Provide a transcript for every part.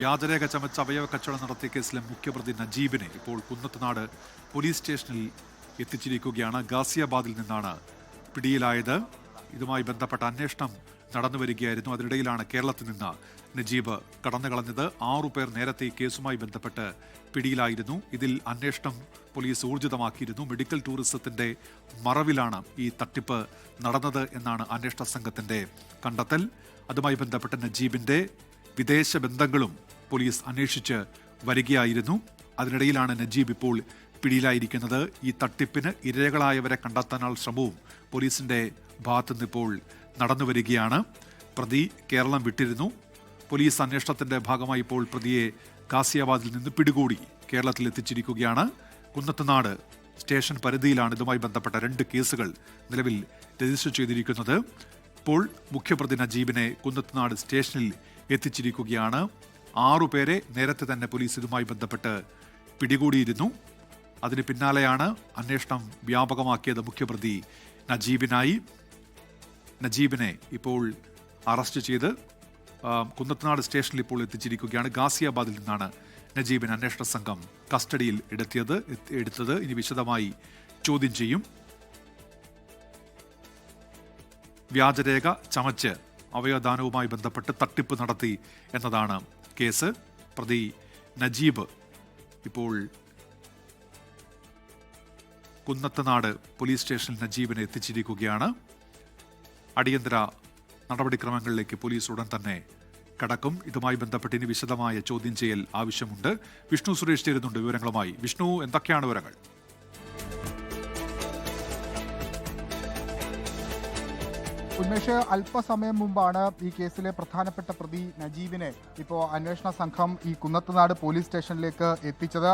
വ്യാജരേഖ ചമച്ച് അവയവ കച്ചവടം നടത്തിയ കേസിലെ മുഖ്യപ്രതി നജീബിനെ ഇപ്പോൾ കുന്നത്തുനാട് പോലീസ് സ്റ്റേഷനിൽ എത്തിച്ചിരിക്കുകയാണ്. ഗാസിയാബാദിൽ നിന്നാണ് പിടിയിലായത്. ഇതുമായി ബന്ധപ്പെട്ട അന്വേഷണം നടന്നുവരികയായിരുന്നു. അതിനിടയിലാണ് കേരളത്തിൽ നിന്ന് നജീബ് കടന്നുകളഞ്ഞത്. 6 പേർ നേരത്തെ ഈ കേസുമായി ബന്ധപ്പെട്ട് പിടിയിലായിരുന്നു. ഇതിൽ അന്വേഷണം പോലീസ് ഊർജിതമാക്കിയിരുന്നു. മെഡിക്കൽ ടൂറിസത്തിന്റെ മറവിലാണ് ഈ തട്ടിപ്പ് നടന്നത് എന്നാണ് അന്വേഷണ സംഘത്തിന്റെ കണ്ടെത്തൽ. അതുമായി ബന്ധപ്പെട്ട നജീബിന്റെ വിദേശ ബന്ധങ്ങളും പോലീസ് അന്വേഷിച്ച് വരികയായിരുന്നു. അതിനിടയിലാണ് നജീബ് ഇപ്പോൾ പിടിയിലായിരിക്കുന്നത്. ഈ തട്ടിപ്പിന് ഇരകളായവരെ കണ്ടെത്താനുള്ള ശ്രമവും പോലീസിന്റെ ഭാഗത്തുനിന്ന് ഇപ്പോൾ നടന്നു വരികയാണ്. പ്രതി കേരളം വിട്ടിരുന്നു. പോലീസ് അന്വേഷണത്തിന്റെ ഭാഗമായി ഇപ്പോൾ പ്രതിയെ ഗാസിയാബാദിൽ നിന്ന് പിടികൂടി കേരളത്തിൽ എത്തിച്ചിരിക്കുകയാണ്. കുന്നത്തുനാട് സ്റ്റേഷൻ പരിധിയിലാണ് ഇതുമായി ബന്ധപ്പെട്ട 2 കേസുകൾ നിലവിൽ രജിസ്റ്റർ ചെയ്തിരിക്കുന്നത്. ഇപ്പോൾ മുഖ്യപ്രതി നജീബിനെ കുന്നത്തുനാട് സ്റ്റേഷനിൽ എത്തിച്ചിരിക്കുകയാണ്. 6 പേരെ നേരത്തെ തന്നെ പോലീസ് ഇതുമായി ബന്ധപ്പെട്ട് പിടികൂടിയിരുന്നു. അതിന് പിന്നാലെയാണ് അന്വേഷണം വ്യാപകമാക്കിയത്. മുഖ്യപ്രതി നജീബിനായി നജീബിനെ ഇപ്പോൾ അറസ്റ്റ് ചെയ്ത് കുന്നത്തുനാട് സ്റ്റേഷനിൽ ഇപ്പോൾ എത്തിച്ചിരിക്കുകയാണ്. ഗാസിയാബാദിൽ നിന്നാണ് നജീബിന് അന്വേഷണ സംഘം കസ്റ്റഡിയിൽ എടുത്തത്. ഇനി വിശദമായി ചോദ്യം ചെയ്യും. വ്യാജരേഖ ചമച്ച് അവയവദാനവുമായി ബന്ധപ്പെട്ട് തട്ടിപ്പ് നടത്തി എന്നതാണ് കേസ്. പ്രതി നജീബ് ഇപ്പോൾ കുന്നത്തുനാട് പോലീസ് സ്റ്റേഷനിൽ നജീബിനെ എത്തിച്ചിരിക്കുകയാണ്. അടിയന്തര നടപടിക്രമങ്ങളിലേക്ക് പോലീസ് ഉടൻ തന്നെ കടക്കും. ഇതുമായി ബന്ധപ്പെട്ട് ഇനി വിശദമായ ചോദ്യം ചെയ്യൽ ആവശ്യമുണ്ട്. വിഷ്ണു സുരേഷ് ചേരുന്നുണ്ട് വിവരങ്ങളുമായി. വിഷ്ണു, എന്തൊക്കെയാണ് വിവരങ്ങൾ? ഉന്മേഷ്, അല്പസമയം മുമ്പാണ് ഈ കേസിലെ പ്രധാനപ്പെട്ട പ്രതി നജീബിനെ ഇപ്പോൾ അന്വേഷണ സംഘം ഈ കുന്നത്തുനാട് പോലീസ് സ്റ്റേഷനിലേക്ക് എത്തിച്ചത്.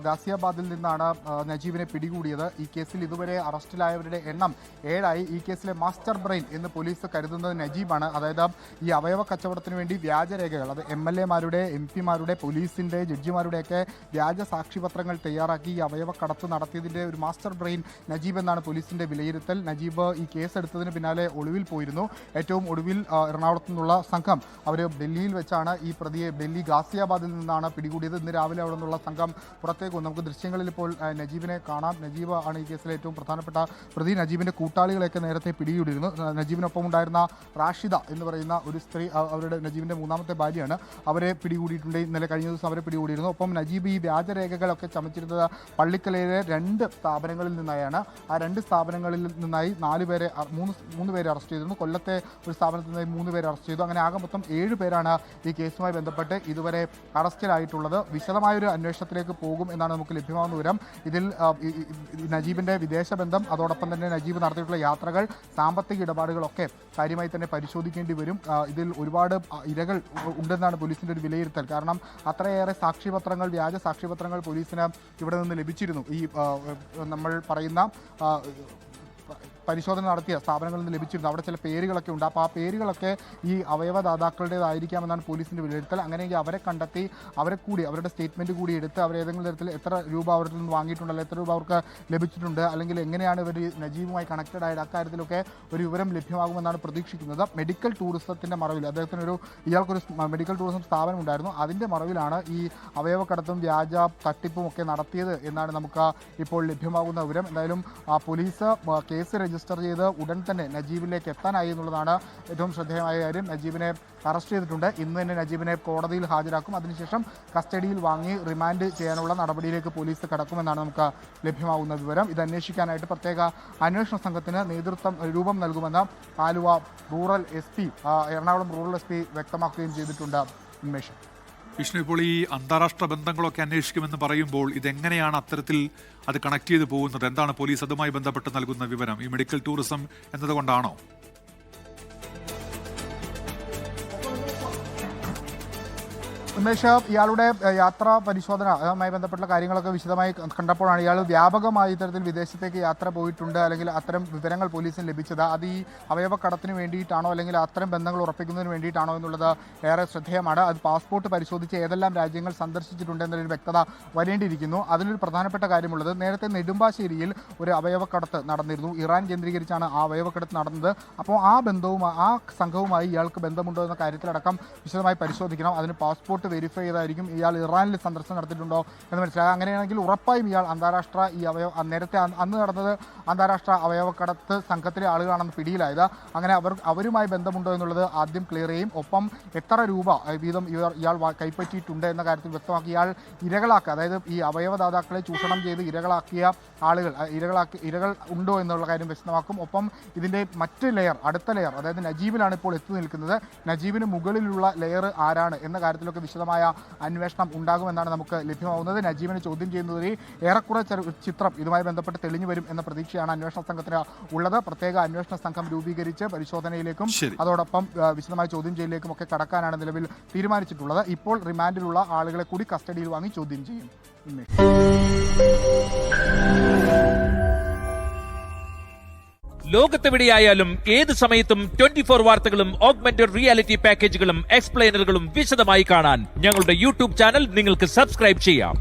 ഗാസിയാബാദിൽ നിന്നാണ് നജീബിനെ പിടികൂടിയത്. ഈ കേസിൽ ഇതുവരെ അറസ്റ്റിലായവരുടെ എണ്ണം 7ആയി. ഈ കേസിലെ മാസ്റ്റർ ബ്രെയിൻ എന്ന് പോലീസ് കരുതുന്നത് നജീബാണ്. അതായത് ഈ അവയവ കച്ചവടത്തിന് വേണ്ടി വ്യാജരേഖകൾ, അത് MLA-മാരുടെ, MP-മാരുടെ, പോലീസിന്റെ, ജഡ്ജിമാരുടെയൊക്കെ വ്യാജ സാക്ഷിപത്രങ്ങൾ തയ്യാറാക്കി ഈ അവയവ കടത്ത് നടത്തിയതിന്റെ ഒരു മാസ്റ്റർ ബ്രെയിൻ നജീബ് എന്നാണ് പോലീസിന്റെ വിലയിരുത്തൽ. നജീബ് ഈ കേസെടുത്തതിന് പിന്നാലെ ഒളിവിൽ പോയിരുന്നു. ഏറ്റവും ഒടുവിൽ എറണാകുളത്തു നിന്നുള്ള സംഘം അവർ ഡൽഹിയിൽ വെച്ചാണ് ഈ പ്രതിയെ, ഡൽഹി ഗാസിയാബാദിൽ നിന്നാണ് പിടികൂടിയത്. ഇന്ന് രാവിലെ അവിടെ നിന്നുള്ള സംഘം പുറത്തേക്ക് വന്നു. നമുക്ക് ദൃശ്യങ്ങളിൽ ഇപ്പോൾ നജീബിനെ കാണാം. നജീബ് ആണ് ഈ കേസിലെ ഏറ്റവും പ്രധാനപ്പെട്ട പ്രതി. നജീബിന്റെ കൂട്ടാളികളെയൊക്കെ നേരത്തെ പിടികൂടിയിരുന്നു. നജീബിനൊപ്പം ഉണ്ടായിരുന്ന റാഷിദ എന്ന് പറയുന്ന ഒരു സ്ത്രീ, അവരുടെ നജീബിന്റെ 3ാമത്തെ ഭാര്യയാണ്. അവരെ പിടികൂടിയിട്ടുണ്ട്. ഇന്നലെ കഴിഞ്ഞ ദിവസം അവരെ പിടികൂടിയിരുന്നു. ഒപ്പം നജീബ് ഈ വ്യാജരേഖകളൊക്കെ ചമച്ചിരുന്നത് പള്ളിക്കലയിലെ 2 സ്ഥാപനങ്ങളിൽ നിന്നായാണ്. ആ 2 സ്ഥാപനങ്ങളിൽ നിന്നായി 4 പേരെ, 3 പേരെ അറസ്റ്റ് ചെയ്തിരുന്നു. കൊല്ലത്തെ ഒരു സ്ഥാപനത്തിൽ നിന്നായി 3 പേരെ അറസ്റ്റ് ചെയ്തു. അങ്ങനെ ആകെ മൊത്തം 7 പേരാണ് ഈ കേസുമായി ബന്ധപ്പെട്ട് ഇതുവരെ അറസ്റ്റിലായിട്ടുള്ളത്. വിശദമായൊരു അന്വേഷണത്തിലേക്ക് പോകും എന്നാണ് നമുക്ക് ലഭ്യമാകുന്ന വിവരം. ഇതിൽ നജീബിന്റെ വിദേശ ബന്ധം, അതോടൊപ്പം തന്നെ നജീബ് നടത്തിയിട്ടുള്ള യാത്രകൾ, സാമ്പത്തിക ഇടപാടുകളൊക്കെ കാര്യമായി തന്നെ പരിശോധിക്കേണ്ടി വരും. ഇതിൽ ഒരുപാട് ഇരകൾ ഉണ്ടെന്നാണ് പോലീസിന്റെ ഒരു വിലയിരുത്തൽ. കാരണം അത്രയേറെ സാക്ഷ്യപത്രങ്ങൾ, വ്യാജ സാക്ഷ്യപത്രങ്ങൾ പോലീസിന് ഇവിടെ നിന്ന് ലഭിച്ചിരുന്നു. ഈ നമ്മൾ പറയുന്ന പരിശോധന നടത്തിയ സ്ഥാപനങ്ങളിൽ നിന്ന് ലഭിച്ചിരുന്നു. അവിടെ ചില പേരുകളൊക്കെ ഉണ്ട്. അപ്പോൾ ആ പേരുകളൊക്കെ ഈ അവയവദാതാക്കളുടേതായിരിക്കാമെന്നാണ് പോലീസിൻ്റെ വിലയിരുത്തൽ. അങ്ങനെയെങ്കിൽ അവരെ കണ്ടെത്തി അവരെ കൂടി, അവരുടെ സ്റ്റേറ്റ്മെൻറ്റ് കൂടി എടുത്ത് അവരേതെങ്കിലും തരത്തിൽ എത്ര രൂപ അവരിൽ നിന്ന് വാങ്ങിയിട്ടുണ്ടല്ലോ, എത്ര രൂപ അവർക്ക് ലഭിച്ചിട്ടുണ്ട്, അല്ലെങ്കിൽ എങ്ങനെയാണ് ഇവർ നജീബുമായി കണക്റ്റഡ് ആയത്, അക്കാര്യത്തിലൊക്കെ ഒരു വിവരം ലഭ്യമാകുമെന്നാണ് പ്രതീക്ഷിക്കുന്നത്. മെഡിക്കൽ ടൂറിസത്തിൻ്റെ മറവിൽ ഇയാൾക്കൊരു മെഡിക്കൽ ടൂറിസം സ്ഥാപനം ഉണ്ടായിരുന്നു. അതിൻ്റെ മറവിലാണ് ഈ അവയവക്കടത്തും വ്യാജ തട്ടിപ്പും ഒക്കെ നടത്തിയത് എന്നാണ് നമുക്ക് ഇപ്പോൾ ലഭ്യമാകുന്ന വിവരം. എന്തായാലും പോലീസ് കേസ് രജിസ്റ്റർ ചെയ്ത് ഉടൻ തന്നെ നജീബിലേക്ക് എത്താനായി എന്നുള്ളതാണ് ഏറ്റവും ശ്രദ്ധേയമായ കാര്യം. നജീബിനെ അറസ്റ്റ് ചെയ്തിട്ടുണ്ട്. ഇന്ന് തന്നെ നജീബിനെ കോടതിയിൽ ഹാജരാക്കും. അതിനുശേഷം കസ്റ്റഡിയിൽ വാങ്ങി റിമാൻഡ് ചെയ്യാനുള്ള നടപടിയിലേക്ക് പോലീസ് കടക്കുമെന്നാണ് നമുക്ക് ലഭ്യമാകുന്ന വിവരം. ഇത് അന്വേഷിക്കാനായിട്ട് പ്രത്യേക അന്വേഷണ സംഘത്തിന് രൂപം നൽകുമെന്ന് Aluva rural SP, Ernakulam rural SP വ്യക്തമാക്കുകയും ചെയ്തിട്ടുണ്ട്. ഉന്മേഷ്, വിഷ്ണു, ഇപ്പോൾ ഈ അന്താരാഷ്ട്ര ബന്ധങ്ങളൊക്കെ അന്വേഷിക്കുമെന്ന് പറയുമ്പോൾ ഇതെങ്ങനെയാണ് അത്തരത്തിൽ അത് കണക്ട് ചെയ്ത് പോകുന്നത്? എന്താണ് പോലീസ് അതുമായി ബന്ധപ്പെട്ട് നൽകുന്ന വിവരം? ഈ മെഡിക്കൽ ടൂറിസം എന്നതുകൊണ്ടാണോ? ഉന്മേഷ്, ഇയാളുടെ യാത്രാ പരിശോധന അതുമായി ബന്ധപ്പെട്ട കാര്യങ്ങളൊക്കെ വിശദമായി കണ്ടപ്പോഴാണ് ഇയാൾ വ്യാപകമായി ഇത്തരത്തിൽ വിദേശത്തേക്ക് യാത്ര പോയിട്ടുണ്ട്, അല്ലെങ്കിൽ അത്തരം വിവരങ്ങൾ പോലീസിന് ലഭിച്ചത്. അത് ഈ അവയവക്കടത്തിന് വേണ്ടിയിട്ടാണോ, അല്ലെങ്കിൽ അത്തരം ബന്ധങ്ങൾ ഉറപ്പിക്കുന്നതിന് വേണ്ടിയിട്ടാണോ എന്നുള്ളത് ഏറെ ശ്രദ്ധേയമാണ്. അത് പാസ്പോർട്ട് പരിശോധിച്ച് ഏതെല്ലാം രാജ്യങ്ങൾ സന്ദർശിച്ചിട്ടുണ്ട് എന്നൊരു വ്യക്തത വരേണ്ടിയിരിക്കുന്നു. അതിലൊരു പ്രധാനപ്പെട്ട കാര്യമുള്ളത്, നേരത്തെ നെടുമ്പാശ്ശേരിയിൽ ഒരു അവയവക്കടത്ത് നടന്നിരുന്നു. ഇറാൻ കേന്ദ്രീകരിച്ചാണ് ആ അവയവക്കടത്ത് നടന്നത്. അപ്പോൾ ആ സംഘവുമായി ഇയാൾക്ക് ബന്ധമുണ്ടോ എന്ന കാര്യത്തിലടക്കം വിശദമായി പരിശോധിക്കണം. അതിന് പാസ്പോർട്ട് പാസ്പോർട്ട് വെരിഫൈ ചെയ്തായിരിക്കും ഇയാൾ ഇറാനിൽ സന്ദർശനം നടത്തിയിട്ടുണ്ടോ എന്ന് മനസ്സിലാക്കുക. അങ്ങനെയാണെങ്കിൽ ഉറപ്പായും ഇയാൾ അന്താരാഷ്ട്ര നേരത്തെ അന്ന് നടന്നത് അന്താരാഷ്ട്ര അവയവക്കടത്ത് സംഘത്തിലെ ആളുകളാണെന്ന് പിടിയിലായത്. അങ്ങനെ അവരുമായി ബന്ധമുണ്ടോ എന്നുള്ളത് ആദ്യം ക്ലിയർ ചെയ്യും. ഒപ്പം എത്ര രൂപ വീതം ഇയാൾ കൈപ്പറ്റിയിട്ടുണ്ട് എന്ന കാര്യത്തിൽ വ്യക്തമാക്കി ഇയാൾ ഇരകളാക്കുക, അതായത് ഈ അവയവദാതാക്കളെ ചൂഷണം ചെയ്ത് ഇരകളാക്കിയ ആളുകൾ ഇരകൾ ഉണ്ടോ എന്നുള്ള കാര്യം വ്യക്തമാക്കും. ഒപ്പം ഇതിൻ്റെ മറ്റ് ലെയർ, അടുത്ത ലെയർ, അതായത് നജീബിലാണ് ഇപ്പോൾ എത്തി നിൽക്കുന്നത്. നജീബിന് മുകളിലുള്ള ലെയർ ആരാണ് എന്ന കാര്യത്തിലൊക്കെ വിശദമായ അന്വേഷണം ഉണ്ടാകുമെന്നാണ് നമുക്ക് ലഭ്യമാവുന്നത്. നജീബിനെ ചോദ്യം ചെയ്യുന്നതിൽ ഏറെക്കുറെ ചിത്രം ഇതുമായി ബന്ധപ്പെട്ട് തെളിഞ്ഞു വരും എന്ന പ്രതീക്ഷയാണ് അന്വേഷണ സംഘത്തിന് ഉള്ളത്. പ്രത്യേക അന്വേഷണ സംഘം രൂപീകരിച്ച് പരിശോധനയിലേക്കും അതോടൊപ്പം വിശദമായ ചോദ്യം ചെയ്യലിലേക്കും ഒക്കെ കടക്കാനാണ് നിലവിൽ തീരുമാനിച്ചിട്ടുള്ളത്. ഇപ്പോൾ റിമാൻഡിലുള്ള ആളുകളെ കൂടി കസ്റ്റഡിയിൽ വാങ്ങി ചോദ്യം ചെയ്യും. ലോകത്തെവിടെയായാലും ഏത് സമയത്തും 24 വാർത്തകളും ഓഗ്മെന്റഡ് റിയാലിറ്റി പാക്കേജുകളും എക്സ്പ്ലെയിനറുകളും വിശദമായി കാണാൻ ഞങ്ങളുടെ യൂട്യൂബ് ചാനൽ നിങ്ങൾക്ക് സബ്സ്ക്രൈബ് ചെയ്യാം.